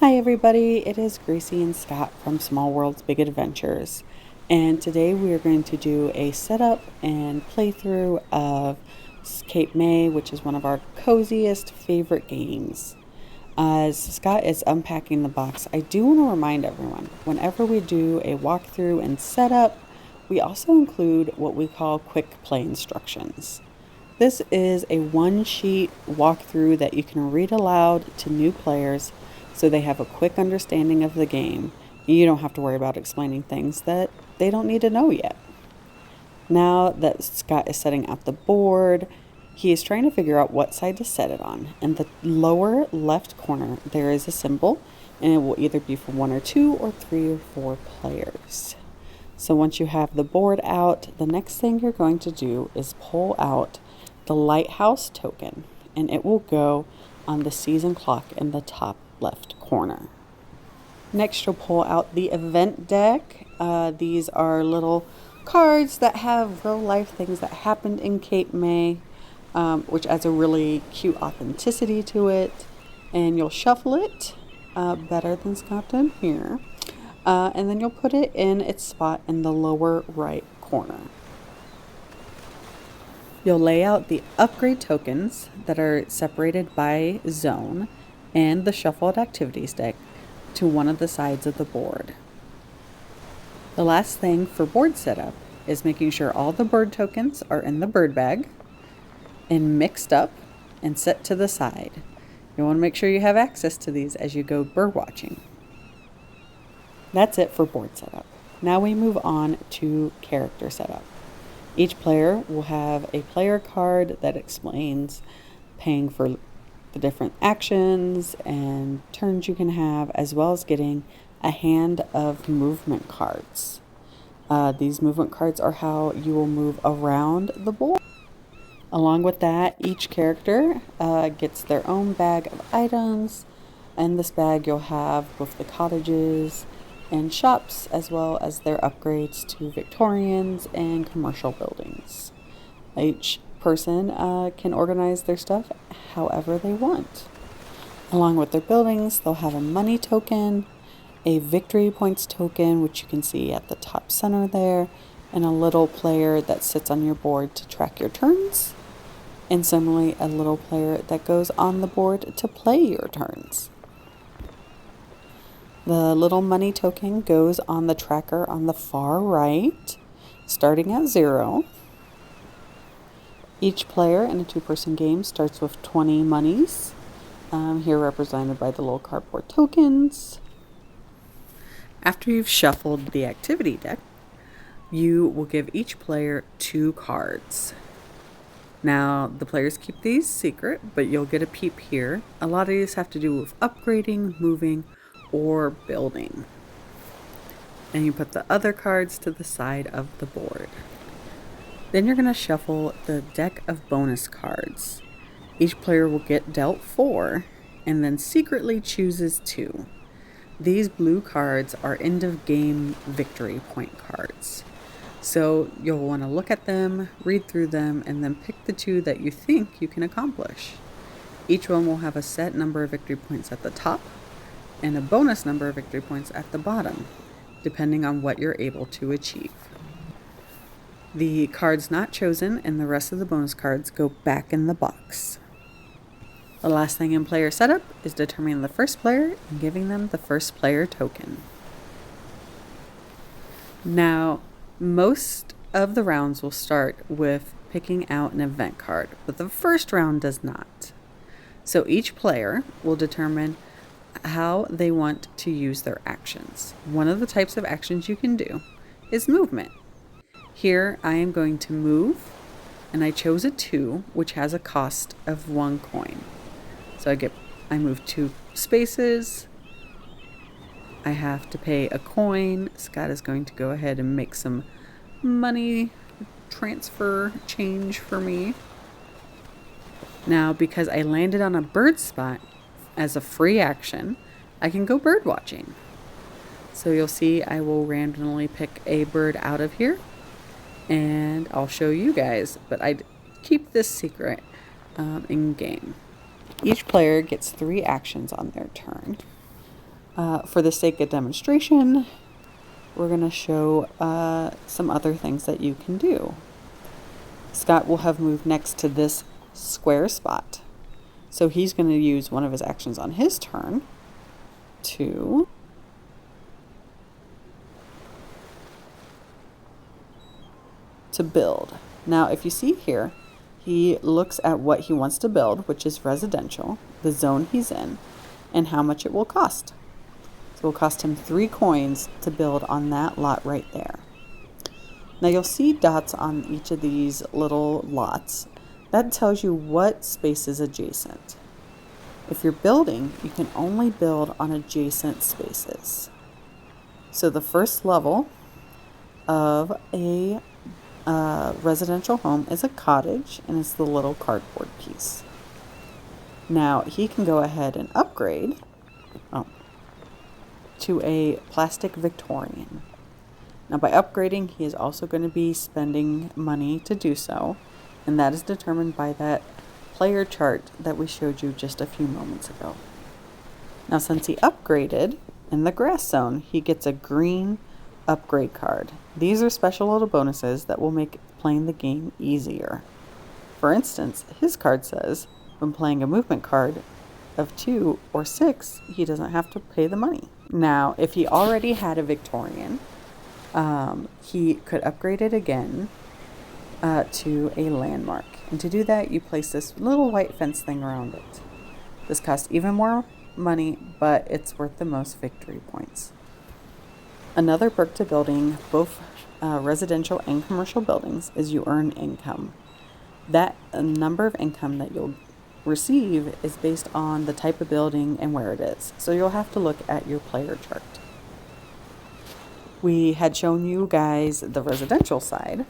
Hi everybody, it is Gracie and Scott from Small World's Big Adventures, and today we are going to do a setup and playthrough of Cape May, which is one of our coziest favorite games. As Scott is unpacking the box, I do want to remind everyone, whenever we do a walkthrough and setup, we also include what we call quick play instructions. This is a one-sheet walkthrough that you can read aloud to new players so they have a quick understanding of the game. You don't have to worry about explaining things that they don't need to know yet. Now that Scott is setting out the board, he is trying to figure out what side to set it on. In the lower left corner, there is a symbol, and it will either be for 1 or 2 or 3 or 4 players. So once you have the board out, the next thing you're going to do is pull out the lighthouse token, and it will go on the season clock in the top left corner. Next, you'll pull out the event deck. These are little cards that have real life things that happened in Cape May, which adds a really cute authenticity to it. And you'll shuffle it better than Scott did here. And then you'll put it in its spot in the lower right corner. You'll lay out the upgrade tokens that are separated by zone and the shuffled activities deck to one of the sides of the board. The last thing for board setup is making sure all the bird tokens are in the bird bag and mixed up and set to the side. You want to make sure you have access to these as you go bird watching. That's it for board setup. Now we move on to character setup. Each player will have a player card that explains paying for the different actions and turns you can have, as well as getting a hand of movement cards. These movement cards are how you will move around the board. Along with that, each character gets their own bag of items. In this bag you'll have both the cottages and shops, as well as their upgrades to Victorians and commercial buildings. Each person can organize their stuff however they want. Along with their buildings, they'll have a money token, a victory points token, which you can see at the top center there, and a little player that sits on your board to track your turns, and similarly a little player that goes on the board to play your turns. The little money token goes on the tracker on the far right, starting at 0. Each player in a 2-person game starts with 20 monies, here represented by the little cardboard tokens. After you've shuffled the activity deck, you will give each player 2 cards. Now, the players keep these secret, but you'll get a peep here. A lot of these have to do with upgrading, moving, or building. And you put the other cards to the side of the board. Then you're going to shuffle the deck of bonus cards. Each player will get dealt 4 and then secretly chooses 2. These blue cards are end of game victory point cards. So you'll want to look at them, read through them, and then pick the 2 that you think you can accomplish. Each one will have a set number of victory points at the top and a bonus number of victory points at the bottom, depending on what you're able to achieve. The cards not chosen and the rest of the bonus cards go back in the box. The last thing in player setup is determining the first player and giving them the first player token. Now, most of the rounds will start with picking out an event card, but the first round does not. So each player will determine how they want to use their actions. One of the types of actions you can do is movement. Here I am going to move, and I chose a 2, which has a cost of 1 coin. So I move 2 spaces. I have to pay a coin. Scott is going to go ahead and make some money transfer change for me. Now, because I landed on a bird spot as a free action, I can go bird watching. So you'll see I will randomly pick a bird out of here, and I'll show you guys, but I keep this secret in game. Each player gets 3 actions on their turn. For the sake of demonstration, we're going to show some other things that you can do. Scott will have moved next to this square spot. So he's going to use one of his actions on his turn to build. Now, if you see here, he looks at what he wants to build, which is residential, the zone he's in, and how much it will cost. So it will cost him 3 coins to build on that lot right there. Now you'll see dots on each of these little lots. That tells you what space is adjacent. If you're building, you can only build on adjacent spaces. So the first level of a residential home is a cottage, and it's the little cardboard piece. Now he can go ahead and upgrade to a plastic Victorian. Now by upgrading, he is also going to be spending money to do so, and that is determined by that player chart that we showed you just a few moments ago. Now since he upgraded in the grass zone, he gets a green upgrade card. These are special little bonuses that will make playing the game easier. For instance, his card says when playing a movement card of 2 or 6, he doesn't have to pay the money. Now, if he already had a Victorian, he could upgrade it again to a landmark. And to do that, you place this little white fence thing around it. This costs even more money, but it's worth the most victory points. Another perk to building both residential and commercial buildings is you earn income. That number of income that you'll receive is based on the type of building and where it is. So you'll have to look at your player chart. We had shown you guys the residential side.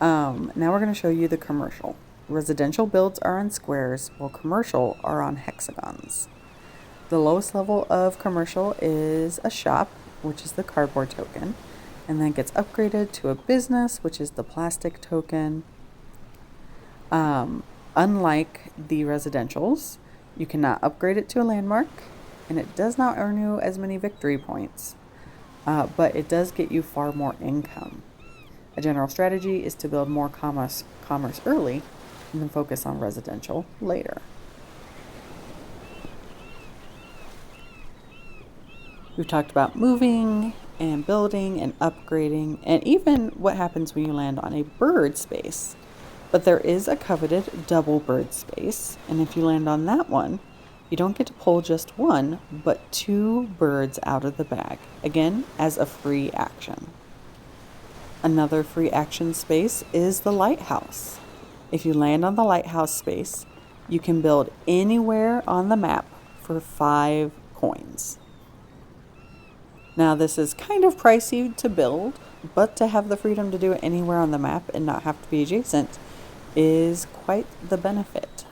Now we're going to show you the commercial. Residential builds are on squares, while commercial are on hexagons. The lowest level of commercial is a shop, which is the cardboard token, and then gets upgraded to a business, which is the plastic token. Unlike the residentials, you cannot upgrade it to a landmark, and it does not earn you as many victory points, but it does get you far more income. A general strategy is to build more commerce early and then focus on residential later. We've talked about moving and building and upgrading, and even what happens when you land on a bird space. But there is a coveted double bird space, and if you land on that one, you don't get to pull just one, but 2 birds out of the bag, again, as a free action. Another free action space is the lighthouse. If you land on the lighthouse space, you can build anywhere on the map for 5 coins. Now this is kind of pricey to build, but to have the freedom to do it anywhere on the map and not have to be adjacent is quite the benefit.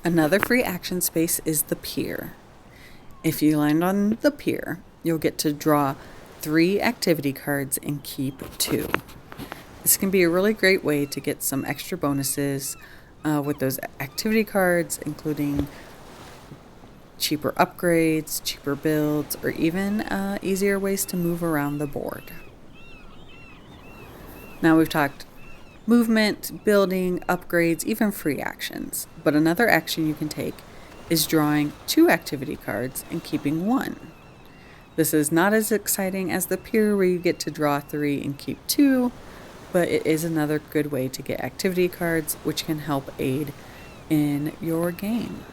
Another free action space is the pier. If you land on the pier, you'll get to draw 3 activity cards and keep 2. This can be a really great way to get some extra bonuses with those activity cards, including cheaper upgrades, cheaper builds, or even easier ways to move around the board. Now we've talked movement, building, upgrades, even free actions. But another action you can take is drawing 2 activity cards and keeping 1. This is not as exciting as the pier where you get to draw 3 and keep 2, but it is another good way to get activity cards, which can help aid in your game.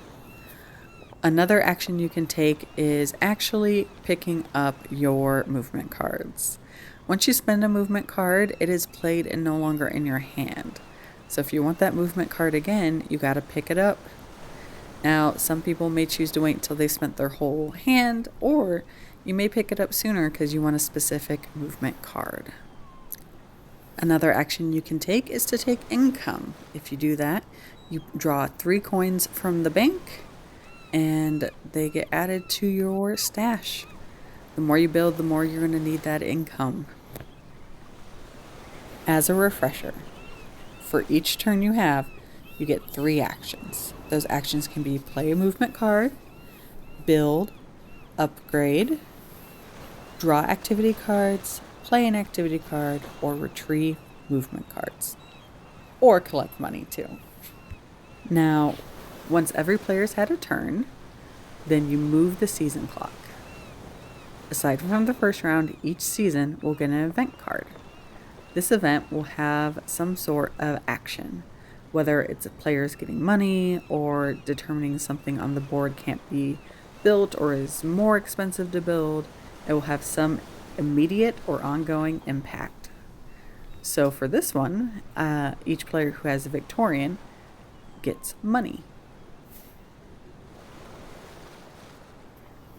Another action you can take is actually picking up your movement cards. Once you spend a movement card, it is played and no longer in your hand. So if you want that movement card again, you got to pick it up. Now, some people may choose to wait until they spent their whole hand, or you may pick it up sooner because you want a specific movement card. Another action you can take is to take income. If you do that, you draw 3 coins from the bank and they get added to your stash. The more you build, the more you're going to need that income. As a refresher, for each turn you have, you get 3 actions. Those actions can be play a movement card, build, upgrade, draw activity cards, play an activity card, or retrieve movement cards. Or collect money too. Now, once every player's had a turn, then you move the season clock. Aside from the first round, each season will get an event card. This event will have some sort of action, whether it's players getting money or determining something on the board can't be built or is more expensive to build. It will have some immediate or ongoing impact. So for this one, each player who has a Victorian gets money.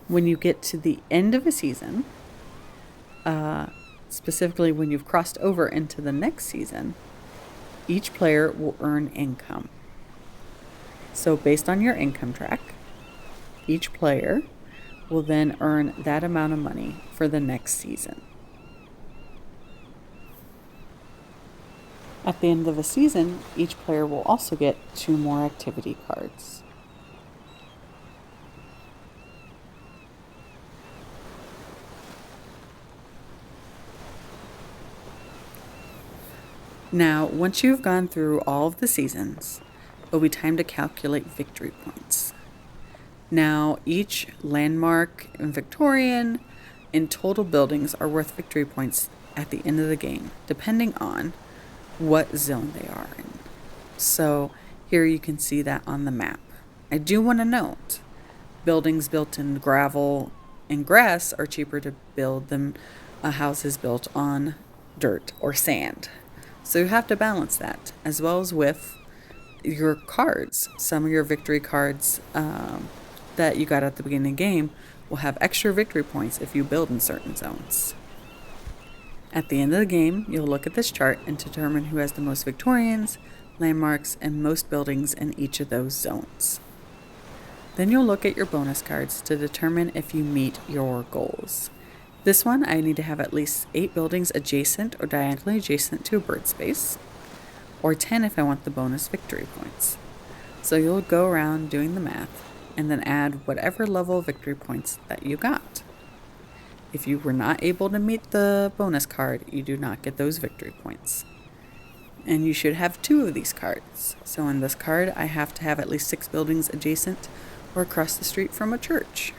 When you get to the end of a season, specifically when you've crossed over into the next season, each player will earn income. So based on your income track, each player will then earn that amount of money for the next season. At the end of a season, each player will also get 2 more activity cards. Now, once you've gone through all of the seasons, it'll be time to calculate victory points. Now, each landmark and Victorian and total buildings are worth victory points at the end of the game, depending on what zone they are in. So here you can see that on the map. I do want to note, buildings built in gravel and grass are cheaper to build than houses built on dirt or sand. So you have to balance that, as well as with your cards. Some of your victory cards that you got at the beginning of the game will have extra victory points if you build in certain zones. At the end of the game, you'll look at this chart and determine who has the most Victorians, landmarks, and most buildings in each of those zones. Then you'll look at your bonus cards to determine if you meet your goals. This one, I need to have at least 8 buildings adjacent or diagonally adjacent to a bird space, or 10 if I want the bonus victory points. So you'll go around doing the math and then add whatever level of victory points that you got. If you were not able to meet the bonus card, you do not get those victory points. And you should have 2 of these cards. So in this card, I have to have at least 6 buildings adjacent or across the street from a church.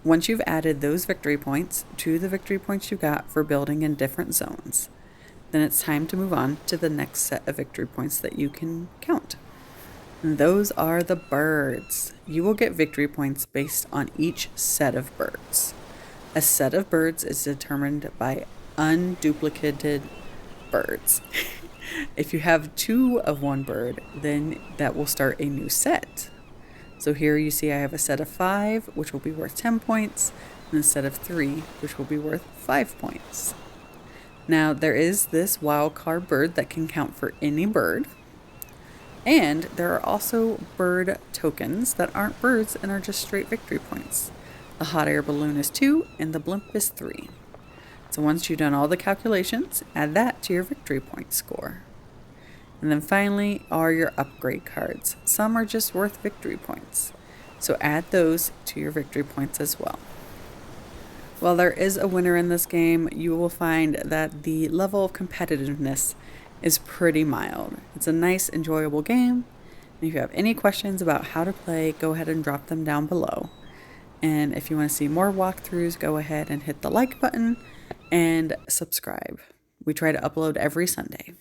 Once you've added those victory points to the victory points you got for building in different zones, then it's time to move on to the next set of victory points that you can count. And those are the birds. You will get victory points based on each set of birds. A set of birds is determined by unduplicated birds. If you have 2 of one bird, then that will start a new set. So here you see I have a set of 5, which will be worth 10 points, and a set of 3, which will be worth 5 points. Now, there is this wild card bird that can count for any bird. And there are also bird tokens that aren't birds and are just straight victory points. The hot air balloon is 2 and the blimp is 3. So once you've done all the calculations, add that to your victory point score. And then finally are your upgrade cards. Some are just worth victory points. So add those to your victory points as well. While there is a winner in this game, you will find that the level of competitiveness is pretty mild. It's a nice, enjoyable game. And if you have any questions about how to play, go ahead and drop them down below. And if you want to see more walkthroughs, go ahead and hit the like button and subscribe. We try to upload every Sunday.